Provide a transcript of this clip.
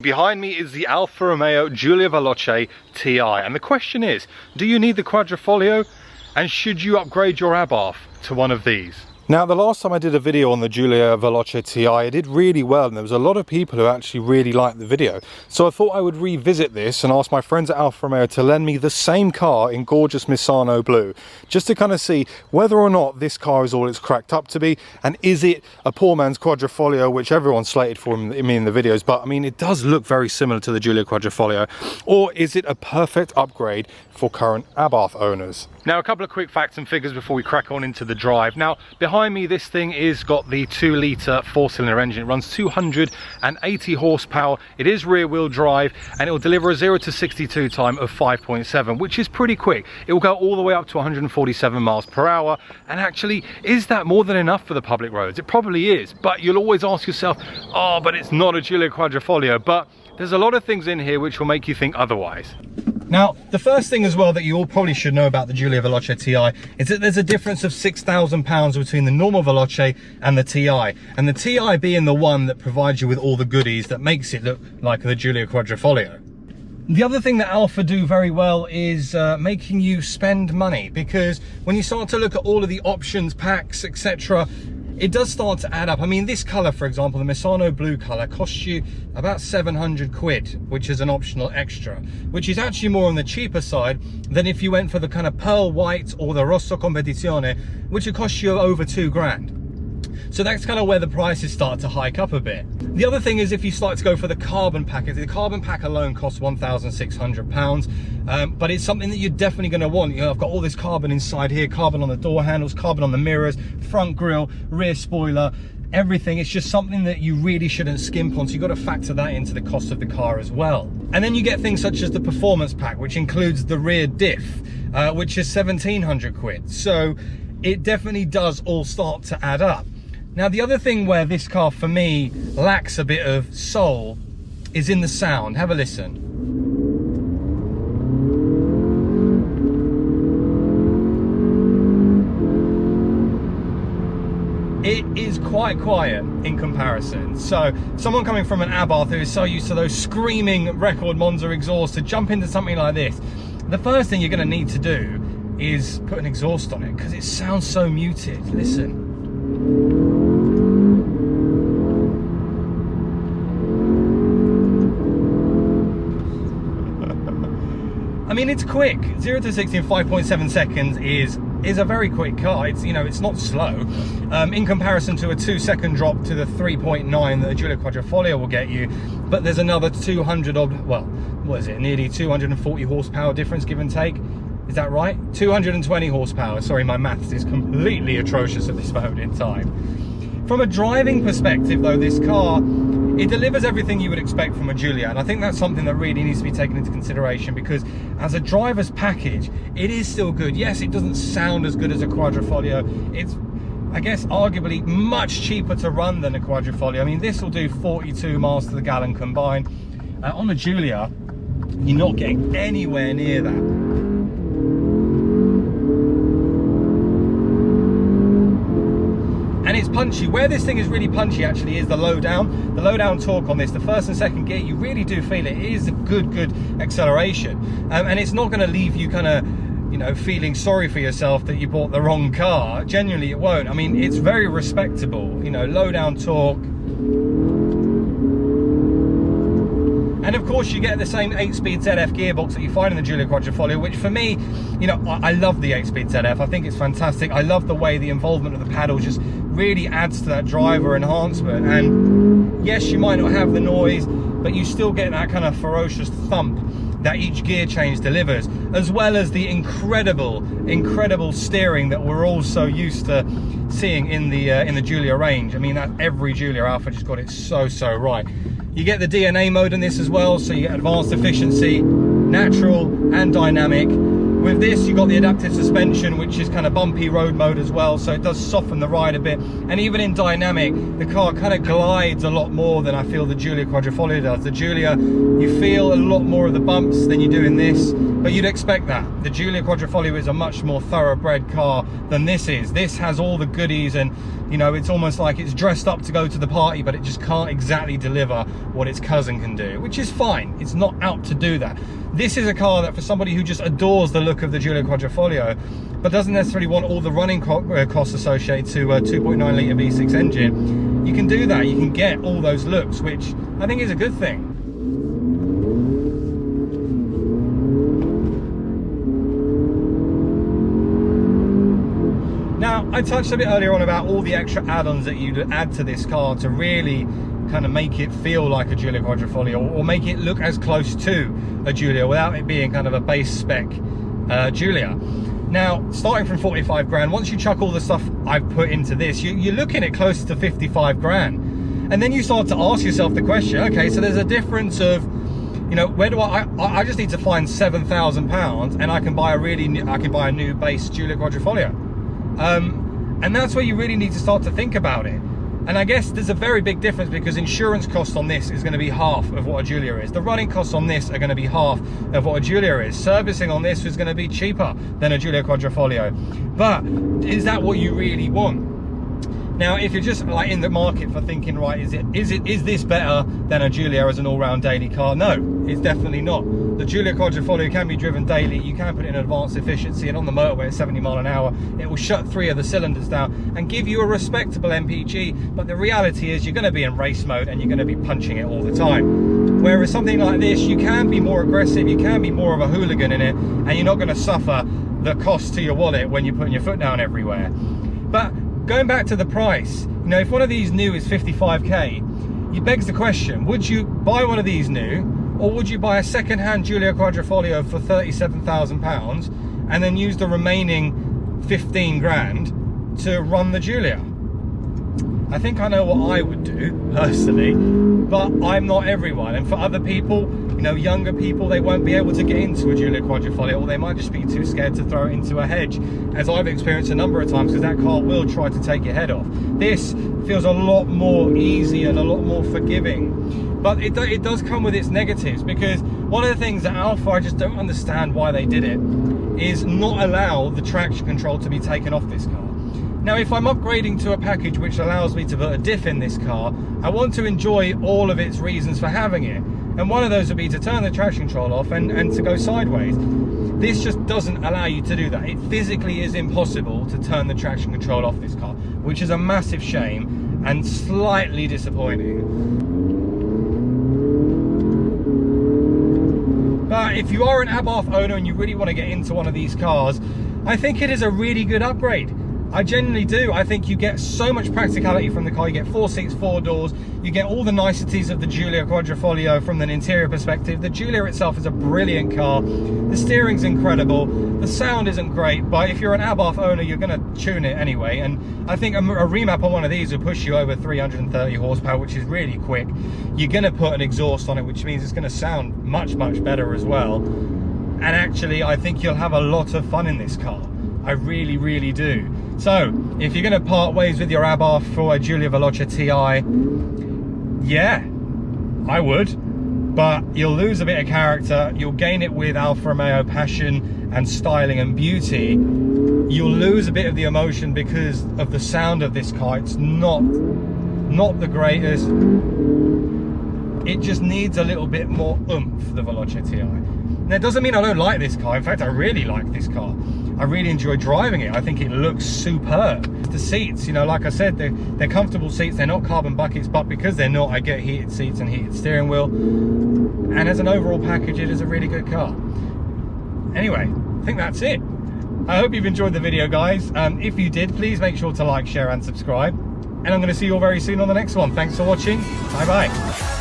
behind me is the Alfa Romeo Giulia Veloce TI, and the question is, do you need the Quadrifoglio, and should you upgrade your Abarth to one of these? Now, the last time I did a video on the Giulia Veloce TI, I did really well, and there was a lot of people who actually really liked the video. So I thought I would revisit this and ask my friends at Alfa Romeo to lend me the same car in gorgeous Misano blue, just to kind of see whether or not this car is all it's cracked up to be, and is it a poor man's Quadrifoglio, which everyone slated for me in the videos, but I mean, it does look very similar to the Giulia Quadrifoglio, or is it a perfect upgrade for current Abarth owners? Now, a couple of quick facts and figures before we crack on into the drive. Now, behind me, this thing is got the 2-litre 4-cylinder engine. It runs 280 horsepower. It is rear-wheel drive, and it will deliver a 0 to 62 time of 5.7, which is pretty quick. It will go all the way up to 147 miles per hour. And actually, is that more than enough for the public roads? It probably is, but you'll always ask yourself, oh, but it's not a Giulia Quadrifoglio. But there's a lot of things in here which will make you think otherwise. Now, the first thing as well that you all probably should know about the Giulia Veloce TI is that there's a difference of £6,000 between the normal Veloce and the TI. And the TI being the one that provides you with all the goodies that makes it look like the Giulia Quadrifoglio. The other thing that Alfa do very well is making you spend money, because when you start to look at all of the options, packs, etc., it does start to add up. I mean, this colour, for example, the Misano blue colour, costs you about 700 quid, which is an optional extra, which is actually more on the cheaper side than if you went for the kind of pearl white or the Rosso Competizione, which would cost you over 2 grand. So that's kind of where the prices start to hike up a bit. The other thing is if you start to go for the carbon package, the carbon pack alone costs £1,600, but it's something that you're definitely going to want. You know, I've got all this carbon inside here, carbon on the door handles, carbon on the mirrors, front grille, rear spoiler, everything. It's just something that you really shouldn't skimp on, so you've got to factor that into the cost of the car as well. And then you get things such as the performance pack, which includes the rear diff, which is 1,700 quid. So it definitely does all start to add up. Now, the other thing where this car, for me, lacks a bit of soul is in the sound. Have a listen. It is quite quiet in comparison. So, someone coming from an Abarth who is so used to those screaming record Monza exhausts, to jump into something like this, the first thing you're going to need to do is put an exhaust on it, because it sounds so muted. Listen. I mean, it's quick. 0 to 60 in 5.7 seconds is a very quick car. It's, you know, it's not slow in comparison to a 2-second drop to the 3.9 that a Giulia Quadrifoglio will get you. But there's another 200 odd, well, what is it, nearly 240 horsepower difference, give and take. Is that right? 220 horsepower. Sorry, my maths is completely atrocious at this moment in time. From a driving perspective, though, this car, it delivers everything you would expect from a Giulia, and I think that's something that really needs to be taken into consideration, because as a driver's package, it is still good. Yes, it doesn't sound as good as a Quadrifoglio. It's, I guess, arguably much cheaper to run than a Quadrifoglio. I mean, this will do 42 miles to the gallon combined. On a Giulia, you're not getting anywhere near that. And it's punchy. Where this thing is really punchy actually is the low down. The low down torque on this, the first and second gear, you really do feel it. It is a good acceleration. And it's not going to leave you kind of, you know, feeling sorry for yourself that you bought the wrong car. Genuinely, it won't. I mean, it's very respectable, you know, low down torque. And of course, you get the same 8-speed ZF gearbox that you find in the Giulia Quadrifoglio, which for me, you know, I love the 8-speed ZF. I think it's fantastic. I love the way the involvement of the paddle just really adds to that driver enhancement. And yes, you might not have the noise, but you still get that kind of ferocious thump that each gear change delivers, as well as the incredible steering that we're all so used to seeing in the Giulia range. I mean, that every Giulia Alpha just got it so right. You get the DNA mode in this as well, so you get advanced efficiency, natural and dynamic, With this, you've got the adaptive suspension, which is kind of bumpy road mode as well, so it does soften the ride a bit. And even in dynamic, the car kind of glides a lot more than I feel the Giulia Quadrifoglio does. The Giulia, you feel a lot more of the bumps than you do in this, but you'd expect that. The Giulia Quadrifoglio is a much more thoroughbred car than this is. This has all the goodies, and you know, it's almost like it's dressed up to go to the party, but it just can't exactly deliver what its cousin can do, which is fine. It's not out to do that. This is a car that for somebody who just adores the look of the Giulia Quadrifoglio, but doesn't necessarily want all the running costs associated to a 2.9 litre V6 engine, you can do that. You can get all those looks, which I think is a good thing. Now, I touched a bit earlier on about all the extra add-ons that you'd add to this car to really kind of make it feel like a Giulia Quadrifoglio, or make it look as close to a Giulia without it being kind of a base spec Giulia. Now, starting from 45 grand, once you chuck all the stuff I've put into this, you're looking at close to 55 grand. And then you start to ask yourself the question, okay, so there's a difference of, you know, where do I just need to find £7,000 and I can buy a new base Giulia Quadrifoglio. And that's where you really need to start to think about it. And I guess there's a very big difference, because insurance cost on this is going to be half of what a Giulia is. The running costs on this are going to be half of what a Giulia is. Servicing on this is going to be cheaper than a Giulia Quadrifoglio. But is that what you really want? Now, if you're just like in the market for thinking, right, is this better than a Giulia as an all-round daily car? No, it's definitely not. The Giulia Quadrifoglio can be driven daily. You can put it in advanced efficiency, and on the motorway at 70 mile an hour, it will shut 3 of the cylinders down and give you a respectable MPG. But the reality is you're going to be in race mode and you're going to be punching it all the time. Whereas something like this, you can be more aggressive, you can be more of a hooligan in it, and you're not going to suffer the cost to your wallet when you're putting your foot down everywhere. But going back to the price, you know, if one of these new is 55k, it begs the question, would you buy one of these new, or would you buy a second-hand Giulia Quadrifoglio for £37,000 and then use the remaining 15 grand to run the Giulia? I think I know what I would do personally, but I'm not everyone. And for other people, you know, younger people, they won't be able to get into a Giulia Quadrifoglio, or they might just be too scared to throw it into a hedge, as I've experienced a number of times, because that car will try to take your head off. This feels a lot more easy and a lot more forgiving, but it does come with its negatives, because one of the things that Alfa, I just don't understand why they did it, is not allow the traction control to be taken off this car. Now, if I'm upgrading to a package which allows me to put a diff in this car, I want to enjoy all of its reasons for having it. And one of those would be to turn the traction control off and to go sideways. This just doesn't allow you to do that. It physically is impossible to turn the traction control off this car, which is a massive shame and slightly disappointing. But if you are an Abarth owner and you really want to get into one of these cars, I think it is a really good upgrade. I genuinely do. I think you get so much practicality from the car. You get 4 seats, 4 doors. You get all the niceties of the Giulia Quadrifoglio from an interior perspective. The Giulia itself is a brilliant car. The steering's incredible. The sound isn't great, but if you're an Abarth owner, you're going to tune it anyway. And I think a remap on one of these will push you over 330 horsepower, which is really quick. You're going to put an exhaust on it, which means it's going to sound much, much better as well. And actually, I think you'll have a lot of fun in this car. I really, really do. So, if you're going to part ways with your Abarth for a Giulia Veloce TI, yeah, I would. But you'll lose a bit of character. You'll gain it with Alfa Romeo passion and styling and beauty. You'll lose a bit of the emotion because of the sound of this car. It's not the greatest. It just needs a little bit more oomph, the Veloce TI. Now, it doesn't mean I don't like this car. In fact, I really like this car. I really enjoy driving it. I think it looks superb. The seats, you know, like I said, they're comfortable seats. They're not carbon buckets, but because they're not, I get heated seats and heated steering wheel. And as an overall package, it is a really good car. Anyway, I think that's it. I hope you've enjoyed the video, guys. If you did, please make sure to like, share, and subscribe. And I'm going to see you all very soon on the next one. Thanks for watching. Bye-bye.